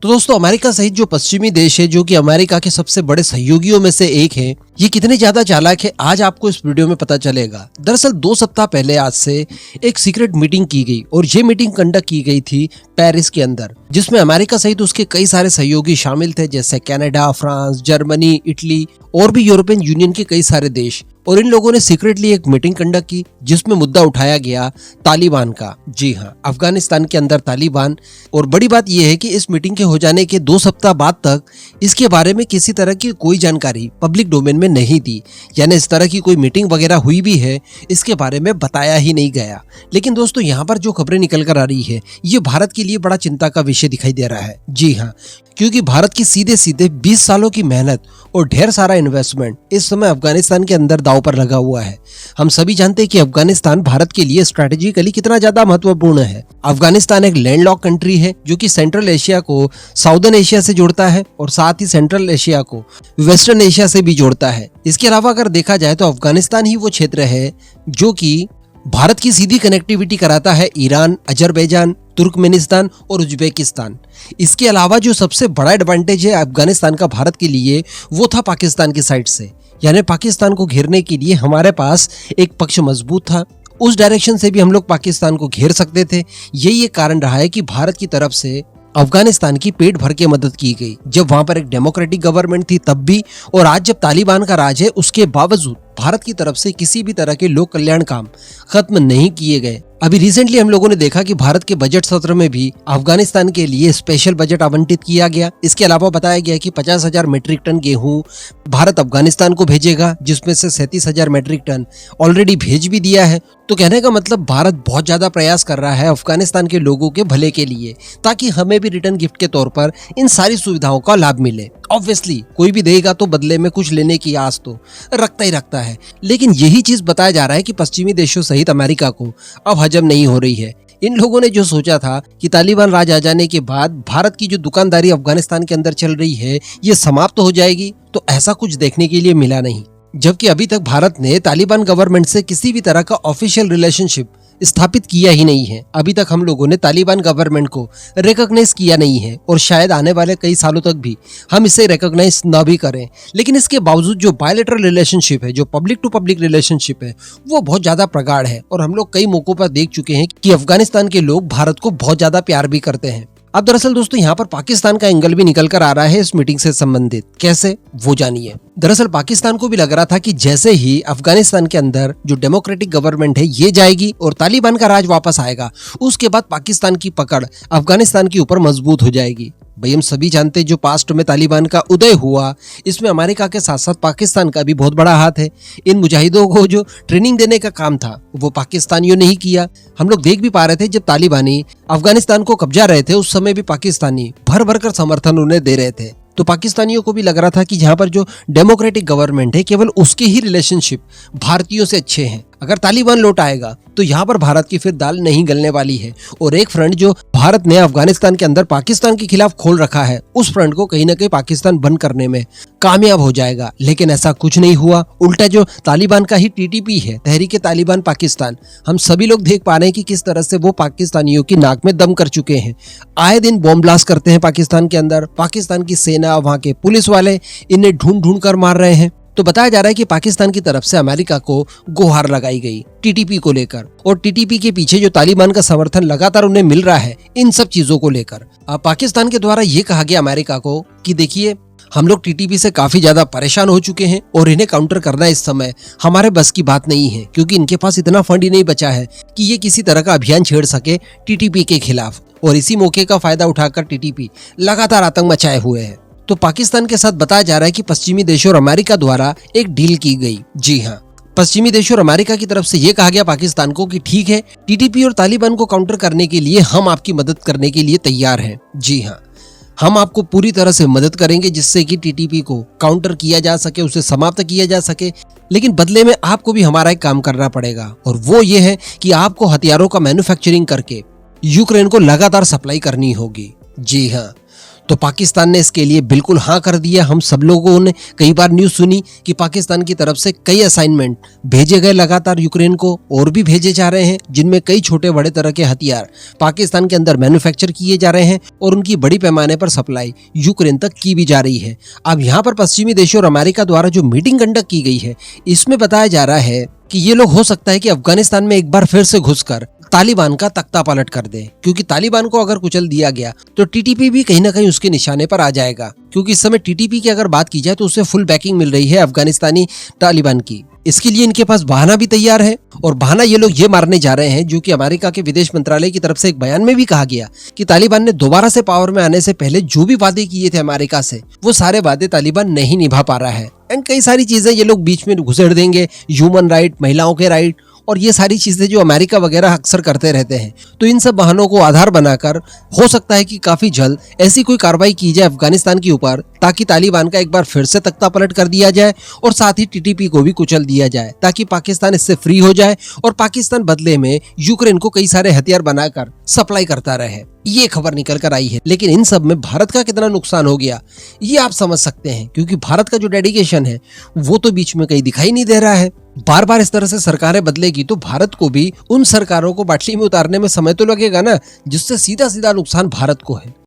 तो दोस्तों अमेरिका सहित जो पश्चिमी देश है, जो कि अमेरिका के सबसे बड़े सहयोगियों में से एक है, ये कितने ज्यादा चालाक है आज आपको इस वीडियो में पता चलेगा। दरअसल 2 सप्ताह पहले आज से एक सीक्रेट मीटिंग की गई और ये मीटिंग कंडक्ट की गई थी पेरिस के अंदर, जिसमें अमेरिका सहित उसके कई सारे सहयोगी शामिल थे, जैसे कनाडा, फ्रांस, जर्मनी, इटली और भी यूरोपियन यूनियन के कई सारे देश। और इन लोगों ने सीक्रेटली एक मीटिंग कंडक्ट की जिसमें मुद्दा उठाया गया तालिबान का। जी हाँ, अफगानिस्तान के अंदर तालिबान। और बड़ी बात यह है कि इस मीटिंग के हो जाने के 2 सप्ताह बाद तक इसके बारे में किसी तरह की कोई जानकारी पब्लिक डोमेन में नहीं थी, यानी इस तरह की कोई मीटिंग वगैरह हुई भी है इसके बारे में बताया ही नहीं गया। लेकिन दोस्तों यहाँ पर जो खबरें निकल कर आ रही है ये भारत के लिए बड़ा चिंता का विषय दिखाई दे रहा है। जी हाँ, क्योंकि भारत की सीधे सीधे 20 सालों की मेहनत और ढेर सारा इन्वेस्टमेंट इस समय अफगानिस्तान के अंदर दांव पर लगा हुआ है। हम सभी जानते हैं कि अफगानिस्तान भारत के लिए स्ट्रेटेजिकली कितना ज्यादा महत्वपूर्ण है। अफगानिस्तान एक लैंडलॉक कंट्री है जो कि सेंट्रल एशिया को साउदर्न एशिया से जोड़ता है और साथ ही सेंट्रल एशिया को वेस्टर्न एशिया से भी जोड़ता है। इसके अलावा अगर देखा जाए तो अफगानिस्तान ही वो क्षेत्र है जो कि भारत की सीधी कनेक्टिविटी कराता है ईरान, अजरबैजान, तुर्कमेनिस्तान और उज्बेकिस्तान। इसके अलावा जो सबसे बड़ा एडवांटेज है अफगानिस्तान का भारत के लिए वो था पाकिस्तान की साइड से, यानी पाकिस्तान को घेरने के लिए हमारे पास एक पक्ष मजबूत था। उस डायरेक्शन से भी हम लोग पाकिस्तान को घेर सकते थे। यही एक कारण रहा है कि भारत की तरफ से अफगानिस्तान की पेट भर के मदद की गई, जब वहां पर एक डेमोक्रेटिक गवर्नमेंट थी तब भी, और आज जब तालिबान का राज है उसके बावजूद भारत की तरफ से किसी भी तरह के लोक कल्याण काम खत्म नहीं किए गए। अभी रिसेंटली हम लोगों ने देखा कि भारत के बजट सत्र में भी अफगानिस्तान के लिए स्पेशल बजट आवंटित किया गया। इसके अलावा बताया गया कि 50,000 मीट्रिक टन गेहूं भारत अफगानिस्तान को भेजेगा, जिसमें से 37,000 मीट्रिक टन ऑलरेडी भेज भी दिया है। तो कहने का मतलब भारत बहुत ज्यादा प्रयास कर रहा है अफगानिस्तान के लोगों के भले के लिए, ताकि हमें भी रिटर्न गिफ्ट के तौर पर इन सारी सुविधाओं का लाभ मिले। ऑब्वियसली कोई भी देगा तो बदले में कुछ लेने की आस तो रखता ही रखता है, लेकिन यही चीज बताया जा रहा है कि पश्चिमी देशों सहित अमेरिका को अब हजम नहीं हो रही है। इन लोगों ने जो सोचा था कि तालिबान राज आ जाने के बाद भारत की जो दुकानदारी अफगानिस्तान के अंदर चल रही है ये समाप्त हो जाएगी, तो ऐसा कुछ देखने के लिए मिला नहीं। जबकि अभी तक भारत ने तालिबान गवर्नमेंट से किसी भी तरह का ऑफिशियल रिलेशनशिप स्थापित किया ही नहीं है। अभी तक हम लोगों ने तालिबान गवर्नमेंट को रिकॉग्नाइज किया नहीं है और शायद आने वाले कई सालों तक भी हम इसे रिकॉग्नाइज न भी करें। लेकिन इसके बावजूद जो बायलैटरल रिलेशनशिप है, जो पब्लिक टू पब्लिक रिलेशनशिप है, वो बहुत ज्यादा प्रगाढ़ है और हम लोग कई मौकों पर देख चुके हैं कि अफगानिस्तान के लोग भारत को बहुत ज्यादा प्यार भी करते हैं। अब दरअसल दोस्तों यहाँ पर पाकिस्तान का एंगल भी निकल कर आ रहा है इस मीटिंग से संबंधित। कैसे, वो जानिए। दरअसल पाकिस्तान को भी लग रहा था कि जैसे ही अफगानिस्तान के अंदर जो डेमोक्रेटिक गवर्नमेंट है ये जाएगी और तालिबान का राज वापस आएगा, उसके बाद पाकिस्तान की पकड़ अफगानिस्तान के ऊपर मजबूत हो जाएगी। भाई हम सभी जानते हैं जो पास्ट में तालिबान का उदय हुआ, इसमें अमेरिका के साथ साथ पाकिस्तान का भी बहुत बड़ा हाथ है। इन मुजाहिदों को जो ट्रेनिंग देने का काम था वो पाकिस्तानियों ने ही किया। हम लोग देख भी पा रहे थे जब तालिबानी अफगानिस्तान को कब्जा रहे थे, उस समय भी पाकिस्तानी भर भर कर समर्थन उन्हें दे रहे थे। तो पाकिस्तानियों को भी लग रहा था कि यहाँ पर जो डेमोक्रेटिक गवर्नमेंट है केवल उसके ही रिलेशनशिप भारतीयों से अच्छे हैं। अगर तालिबान लौट आएगा तो यहाँ पर भारत की फिर दाल नहीं गलने वाली है और एक फ्रंट जो भारत ने अफगानिस्तान के अंदर पाकिस्तान के खिलाफ खोल रखा है, उस फ्रंट को कहीं ना कहीं पाकिस्तान बंद करने में कामयाब हो जाएगा। लेकिन ऐसा कुछ नहीं हुआ। उल्टा जो तालिबान का ही टीटीपी है, तहरीक तालिबान पाकिस्तान, हम सभी लोग देख पा रहे हैं कि किस तरह से वो पाकिस्तानियों की नाक में दम कर चुके हैं। आए दिन बॉम्ब ब्लास्ट करते हैं पाकिस्तान के अंदर। पाकिस्तान की सेना, वहाँ के पुलिस वाले इन्हें ढूंढ ढूंढ कर मार रहे हैं। तो बताया जा रहा है कि पाकिस्तान की तरफ से अमेरिका को गुहार लगाई गई टीटीपी को लेकर, और टीटीपी के पीछे जो तालिबान का समर्थन लगातार उन्हें मिल रहा है इन सब चीजों को लेकर। पाकिस्तान के द्वारा ये कहा गया अमेरिका को कि देखिए हम लोग टीटीपी से काफी ज्यादा परेशान हो चुके हैं और इन्हें काउंटर करना इस समय हमारे बस की बात नहीं है, क्योंकि इनके पास इतना फंड ही नहीं बचा है कि ये किसी तरह का अभियान छेड़ सके टीटीपी के खिलाफ। और इसी मौके का फायदा उठाकर टीटीपी लगातार आतंक मचाए हुए है। तो पाकिस्तान के साथ बताया जा रहा है कि पश्चिमी देशों और अमेरिका द्वारा एक डील की गई। जी हाँ, पश्चिमी देशों और अमेरिका की तरफ से ये कहा गया पाकिस्तान को कि ठीक है, टीटीपी और तालिबान को काउंटर करने के लिए हम आपकी मदद करने के लिए तैयार हैं। जी हाँ, हम आपको पूरी तरह से मदद करेंगे जिससे कि टीटीपी को काउंटर किया जा सके, उसे समाप्त किया जा सके। लेकिन बदले में आपको भी हमारा एक काम करना पड़ेगा, और वो ये है कि आपको हथियारों का मैन्युफैक्चरिंग करके यूक्रेन को लगातार सप्लाई करनी होगी। जी हाँ, तो पाकिस्तान ने इसके लिए बिल्कुल हाँ कर दिया। हम सब लोगों ने कई बार न्यूज़ सुनी कि पाकिस्तान की तरफ से कई असाइनमेंट भेजे गए लगातार यूक्रेन को, और भी भेजे जा रहे हैं, जिनमें कई छोटे बड़े तरह के हथियार पाकिस्तान के अंदर मैन्युफैक्चर किए जा रहे हैं और उनकी बड़ी पैमाने पर सप्लाई यूक्रेन तक की भी जा रही है। अब यहाँ पर पश्चिमी देशों और अमेरिका द्वारा जो मीटिंग कंडक्ट की गई है, इसमें बताया जा रहा है कि ये लोग हो सकता है कि अफगानिस्तान में एक बार फिर से घुसकर तालिबान का तख्ता पलट कर दे, क्योंकि तालिबान को अगर कुचल दिया गया तो टीटीपी भी कहीं ना कहीं उसके निशाने पर आ जाएगा। क्योंकि इस समय टीटीपी की अगर बात की जाए तो उसे फुल बैकिंग मिल रही है अफगानिस्तानी तालिबान की। इसके लिए इनके पास बहाना भी तैयार है, और बहाना ये लोग ये मारने जा रहे हैं, जो कि अमेरिका के विदेश मंत्रालय की तरफ से एक बयान में भी कहा गया कि तालिबान ने दोबारा से पावर में आने से पहले जो भी वादे किए थे अमेरिका से, वो सारे वादे तालिबान नहीं निभा पा रहा है। एंड कई सारी चीजें ये लोग बीच में घुसेड़ देंगे, ह्यूमन राइट, महिलाओं के राइट, और ये सारी चीजें जो अमेरिका वगैरह अक्सर करते रहते हैं। तो इन सब बहानों को आधार बनाकर हो सकता है कि काफी जल्द ऐसी कोई कार्रवाई की जाए अफगानिस्तान के ऊपर, ताकि तालिबान का एक बार फिर से तख्ता पलट कर दिया जाए और साथ ही टीटीपी को भी कुचल दिया जाए, ताकि पाकिस्तान इससे फ्री हो जाए और पाकिस्तान बदले में यूक्रेन को कई सारे हथियार बनाकर सप्लाई करता रहे। ये खबर निकल कर आई है। लेकिन इन सब में भारत का कितना नुकसान हो गया, ये आप समझ सकते हैं, क्योंकि भारत का जो डेडिकेशन है वो तो बीच में कहीं दिखाई नहीं दे रहा है। बार बार इस तरह से सरकारें बदलेगी तो भारत को भी उन सरकारों को बाटली में उतारने में समय तो लगेगा ना, जिससे सीधा सीधा नुकसान भारत को है।